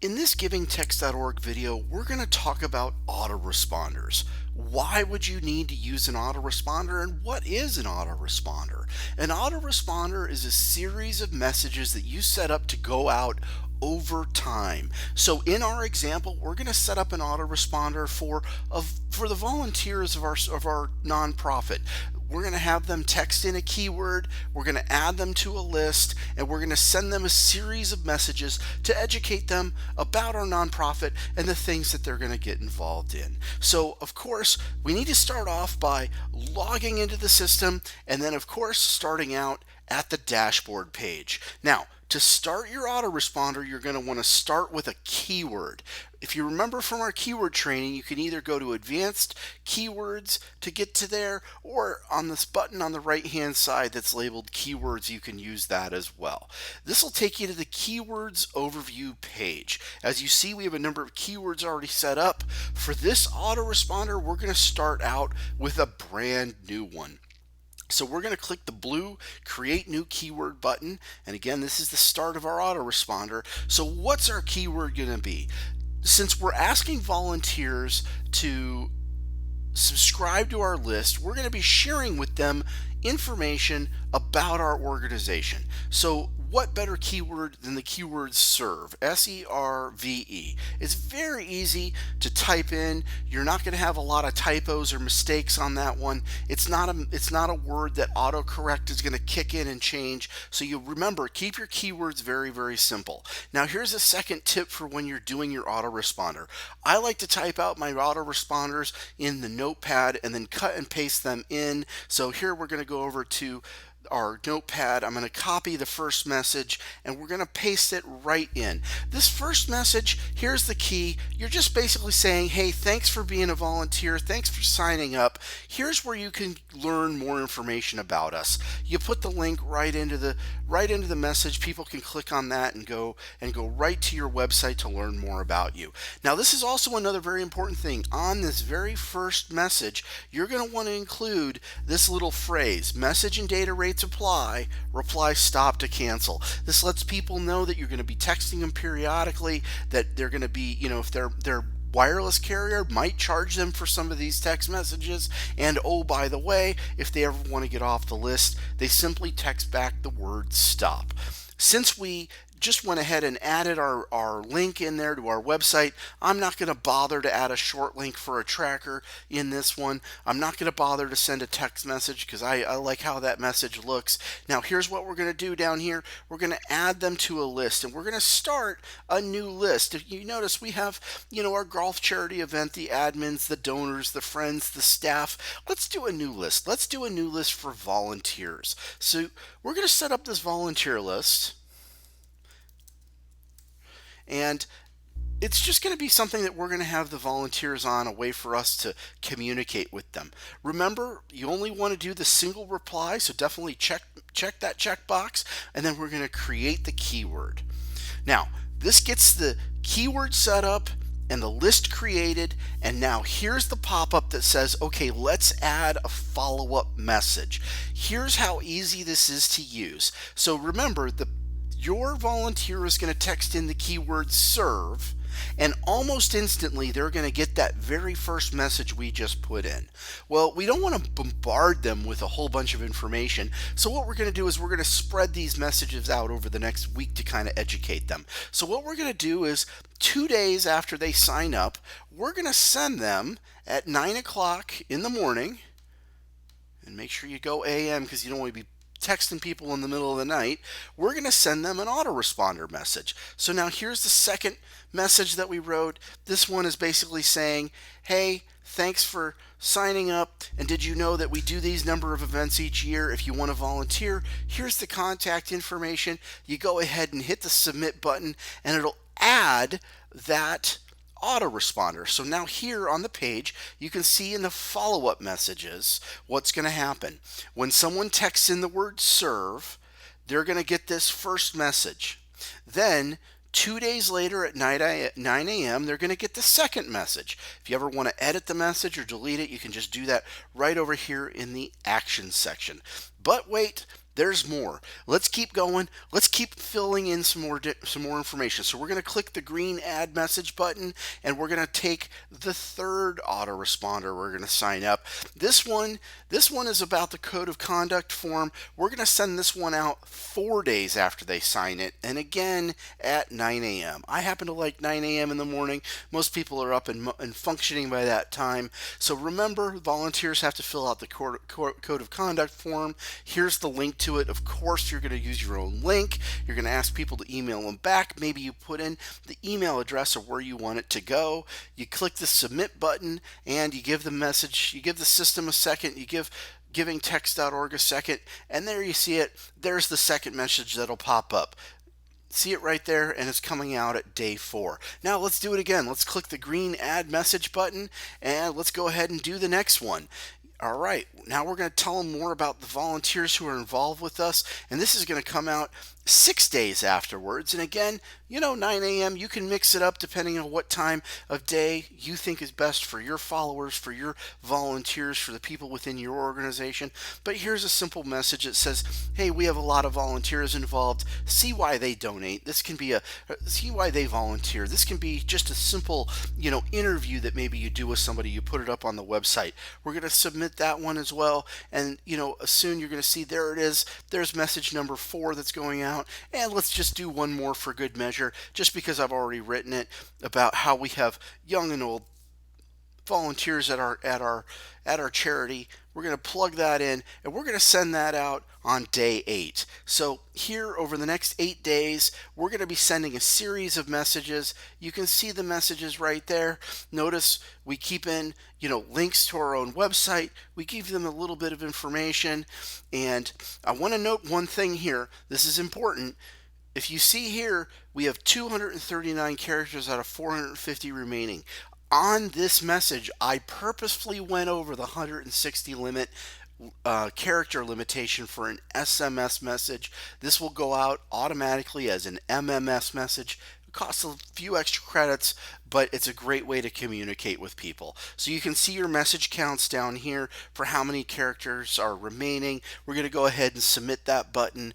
In this givingtext.org video, we're going to talk about autoresponders. Why would you need to use an autoresponder, and what is an autoresponder? An autoresponder is a series of messages that you set up to go out over time. So in our example, we're going to set up an autoresponder for the volunteers of our nonprofit. We're going to have them text in a keyword, we're going to add them to a list, and we're going to send them a series of messages to educate them about our nonprofit and the things that they're going to get involved in. So, of course, we need to start off by logging into the system and then, of course, starting out at the dashboard page. Now, to start your autoresponder, you're going to want to start with a keyword. If you remember from our keyword training, you can either go to advanced keywords to get to there, or on this button on the right hand side that's labeled keywords, you can use that as well. This will take you to the keywords overview page. As you see, we have a number of keywords already set up. For this autoresponder, we're going to start out with a brand new one. So we're going to click the blue Create New Keyword button, and again, this is the start of our autoresponder. So what's our keyword going to be? Since we're asking volunteers to subscribe to our list, we're going to be sharing with them information about our organization. So what better keyword than the keyword serve, S-E-R-V-E. It's very easy to type in. You're not going to have a lot of typos or mistakes on that one. It's not a word that autocorrect is going to kick in and change. So you remember, keep your keywords very, very simple. Now here's a second tip for when you're doing your autoresponder. I like to type out my autoresponders in the notepad and then cut and paste them in. So here we're going to go over to our notepad. I'm going to copy the first message and we're going to paste it right in. This first message, here's the key. You're just basically saying, hey, thanks for being a volunteer. Thanks for signing up. Here's where you can learn more information about us. You put the link right into the message. People can click on that and go right to your website to learn more about you. Now, this is also another very important thing. On this very first message, you're going to want to include this little phrase, message and data rates apply, reply stop to cancel. This lets people know that you're going to be texting them periodically, that they're going to be, if they're wireless carrier might charge them for some of these text messages. And oh, by the way, if they ever want to get off the list, they simply text back the word stop. Since we just went ahead and added our link in there to our website, I'm not going to bother to add a short link for a tracker in this one. I'm not going to bother to send a text message because I like how that message looks. Now here's what we're going to do down here. We're going to add them to a list, and we're going to start a new list. If you notice, we have our golf charity event, the admins, the donors, the friends, the staff. Let's do a new list. Let's do a new list for volunteers. So we're going to set up this volunteer list. And it's just going to be something that we're going to have the volunteers on, a way for us to communicate with them. Remember, you only want to do the single reply, so definitely check that checkbox, and then we're going to create the keyword. Now, this gets the keyword set up and the list created, and now here's the pop-up that says, okay, let's add a follow-up message. Here's how easy this is to use. So remember, your volunteer is going to text in the keyword serve, and almost instantly they're going to get that very first message we just put in. Well, we don't want to bombard them with a whole bunch of information, so what we're going to do is we're going to spread these messages out over the next week to kind of educate them. So what we're going to do is 2 days after they sign up, we're going to send them at 9 o'clock in the morning, and make sure you go AM because you don't want to be texting people in the middle of the night. We're going to send them an autoresponder message. So now here's the second message that we wrote. This one is basically saying, hey, thanks for signing up, and did you know that we do these number of events each year? If you want to volunteer, here's the contact information. You go ahead and hit the submit button, and it'll add that autoresponder. So now here on the page, you can see in the follow-up messages what's going to happen. When someone texts in the word serve, they're going to get this first message. Then 2 days later at 9 a.m., they're going to get the second message. If you ever want to edit the message or delete it, you can just do that right over here in the actions section. But wait, There's more. Let's keep going. Let's keep filling in some more information. So we're going to click the green add message button, and we're going to take the third autoresponder. We're going to sign up. This one is about the code of conduct form. We're going to send this one out 4 days after they sign it, and again at 9 a.m. I happen to like 9 a.m. in the morning. Most people are up and functioning by that time. So remember, volunteers have to fill out the code of conduct form. Here's the link to it. Of course, you're going to use your own link. You're going to ask people to email them back. Maybe you put in the email address of where you want it to go. You click the submit button and you give the message, you give the system a second, you give givingtext.org a second, and there you see it. There's the second message that'll pop up. See it right there, and it's coming out at day 4. Now let's do it again. Let's click the green add message button, and let's go ahead and do the next one. All right, now we're going to tell them more about the volunteers who are involved with us, and this is going to come out 6 days afterwards. And again, 9 a.m., you can mix it up depending on what time of day you think is best for your followers, for your volunteers, for the people within your organization. But here's a simple message that says, hey, we have a lot of volunteers involved. See why they donate. This can be see why they volunteer. This can be just a simple, interview that maybe you do with somebody. You put it up on the website. We're going to submit that one as well. And, soon you're going to see there it is. There's message number 4 that's going out. And let's just do one more for good measure, just because I've already written it, about how we have young and old volunteers at our charity. We're going to plug that in, and we're going to send that out on day 8. So here over the next 8 days, we're going to be sending a series of messages. You can see the messages right there. Notice we keep in, links to our own website. We give them a little bit of information, and I want to note one thing here. This is important. If you see here, we have 239 characters out of 450 remaining. On this message, I purposefully went over the 160 limit character limitation for an SMS message. This will go out automatically as an MMS message. It costs a few extra credits, but it's a great way to communicate with people. So you can see your message counts down here for how many characters are remaining. We're going to go ahead and submit that button,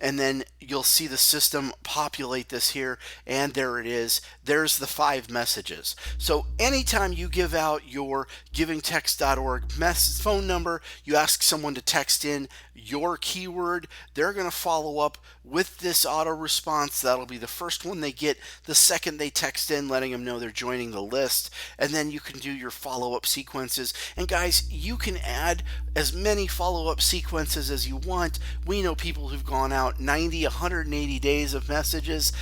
and then you'll see the system populate this here, and there it is. There's the 5 messages. So anytime you give out your givingtext.org phone number, you ask someone to text in your keyword, they're going to follow up with this auto response. That'll be the first one they get the second they text in, letting them know they're joining the list, and then you can do your follow-up sequences. And guys, you can add as many follow-up sequences as you want. We know people who've gone out 90, 180 days of messages.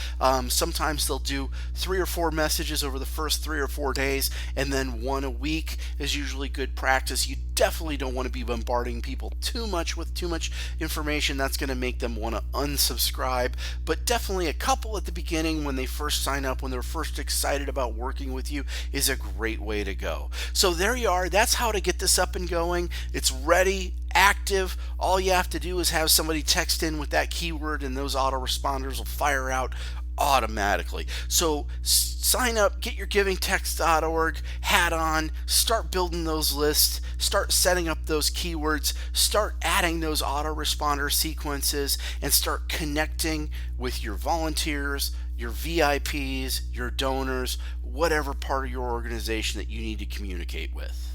Sometimes they'll do 3 or 4 messages over the first 3 or 4 days, and then 1 a week is usually good practice. You definitely don't want to be bombarding people too much with too much information. That's going to make them want to unsubscribe, but definitely a couple at the beginning when they first sign up, when they're first excited about working with you, is a great way to go. So there you are. That's how to get this up and going. It's ready, active. All you have to do is have somebody text in with that keyword, and those autoresponders will fire out automatically. So sign up, get your givingtext.org hat on, start building those lists, start setting up those keywords, start adding those autoresponder sequences, and start connecting with your volunteers, your VIPs, your donors, whatever part of your organization that you need to communicate with.